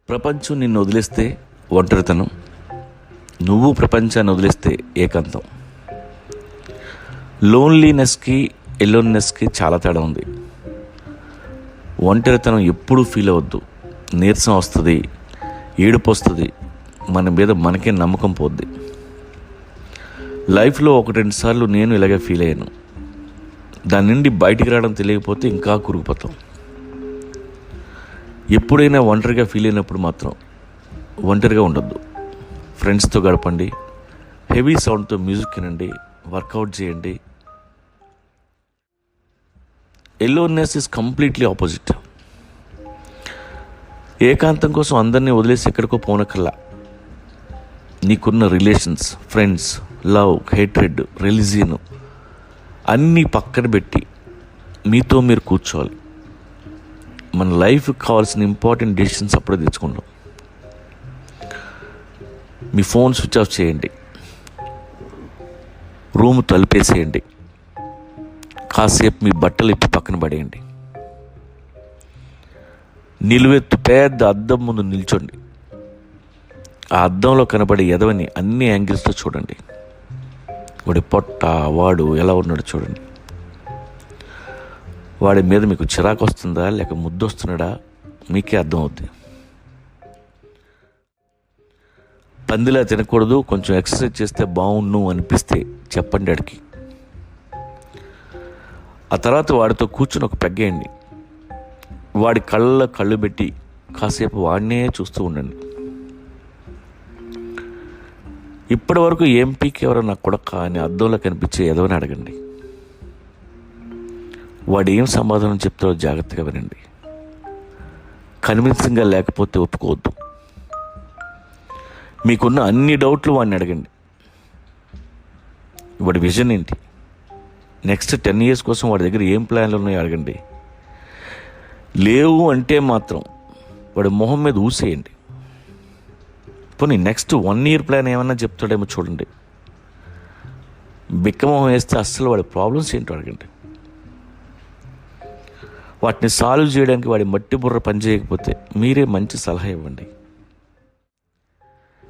ప్రపంచం నిన్ను వదిలేస్తే ఒంటరితనం, నువ్వు ప్రపంచాన్ని వదిలేస్తే ఏకాంతం. లోన్లీనెస్కి ఎలోన్నెస్కి చాలా తేడా ఉంది. ఒంటరితనం ఎప్పుడూ ఫీల్ అవ్వద్దు. నీరసం వస్తుంది, ఏడుపు వస్తుంది, మన మీద మనకే నమ్మకం పోద్ది. లైఫ్లో 1-2 సార్లు నేను ఇలాగే ఫీల్ అయ్యాను. దాని నుండి బయటికి రావడం తెలియకపోతే ఇంకా కురుగుపోతాం. ఎప్పుడైనా ఒంటరిగా ఫీల్ అయినప్పుడు మాత్రం ఒంటరిగా ఉండొద్దు. ఫ్రెండ్స్తో గడపండి, హెవీ సౌండ్తో మ్యూజిక్ వినండి, వర్కౌట్ చేయండి. Aloneness is completely opposite. ఏకాంతం కోసం అందరినీ వదిలేసి ఎక్కడికో పోనక్కర్లా. నీకున్న relations, friends, love, hatred, religion అన్నీ పక్కన పెట్టి మీతో మీరు కూర్చోవాలి. మన లైఫ్కి కావాల్సిన ఇంపార్టెంట్ డెసిషన్స్ అప్పుడే తెచ్చుకుంటాం. మీ ఫోన్ స్విచ్ ఆఫ్ చేయండి, రూమ్ తలుపేసేయండి, కాసేపు మీ బట్టలు ఇప్పి పక్కన పడేయండి, నిలువెత్తు పెద్ద అద్దం ముందు నిల్చోండి. ఆ అద్దంలో కనబడే ఎదవని అన్ని యాంగిల్స్తో చూడండి. వాడి పొట్ట, వాడు ఎలా ఉన్నాడో చూడండి. వాడి మీద మీకు చిరాకు వస్తుందా లేక ముద్దు వస్తున్నాడా మీకే అర్థం అవుద్ది. పందిలా తినకూడదు, కొంచెం ఎక్సర్సైజ్ చేస్తే బాగుండు అనిపిస్తే చెప్పండి వాడికి. ఆ తర్వాత వాడితో కూర్చుని ఒక పెగ్గేయండి. వాడి కళ్ళు పెట్టి కాసేపు వాడినే చూస్తూ ఉండండి. ఇప్పటి వరకు ఏం పీకెవరో నాకు కొడక అని అద్దంలో కనిపించే ఎదవని అడగండి. వాడు ఏం సమాధానం చెప్తారో జాగ్రత్తగా వినండి. కన్విన్సింగ్గా లేకపోతే ఒప్పుకోవద్దు. మీకున్న అన్ని డౌట్లు వాడిని అడగండి. వాడి విజన్ ఏంటి, నెక్స్ట్ 10 years కోసం వాడి దగ్గర ఏం ప్లాన్లు ఉన్నాయో అడగండి. లేవు అంటే మాత్రం వాడి మొహం మీద ఊసేయండి. పోనీ నెక్స్ట్ 1 year ప్లాన్ ఏమన్నా చెప్తాడేమో చూడండి. బిక్కమొహం వేస్తే అస్సలు వాడి ప్రాబ్లమ్స్ ఏంటో అడగండి. వాటిని సాల్వ్ చేయడానికి వాడి మట్టి బుర్ర పనిచేయకపోతే మీరే మంచి సలహా ఇవ్వండి.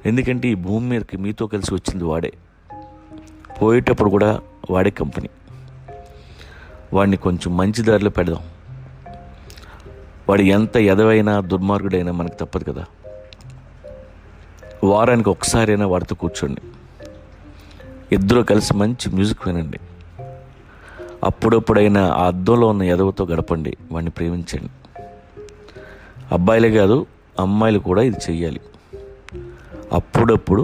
ఎందుకంటే ఈ భూమి మీదకి మీతో కలిసి వచ్చింది వాడే, పోయేటప్పుడు కూడా వాడే కంపెనీ. వాడిని కొంచెం మంచి దారిలో పెడదాం. వాడు ఎంత ఎదవైనా దుర్మార్గుడైనా మనకు తప్పదు కదా. వారానికి ఒకసారైనా వాడితో కూర్చోండి. ఇద్దరు కలిసి మంచి మ్యూజిక్ వినండి. అప్పుడప్పుడైనా ఆ అద్దంలో ఉన్న ఎదవతో గడపండి, వాడిని ప్రేమించండి. అబ్బాయిలే కాదు, అమ్మాయిలు కూడా ఇది చెయ్యాలి. అప్పుడప్పుడు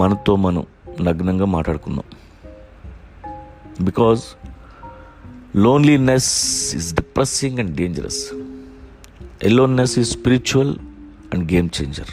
మనతో మనం నగ్నంగా మాట్లాడుకుందాం. Because loneliness is depressing and dangerous. Aloneness is spiritual and game changer.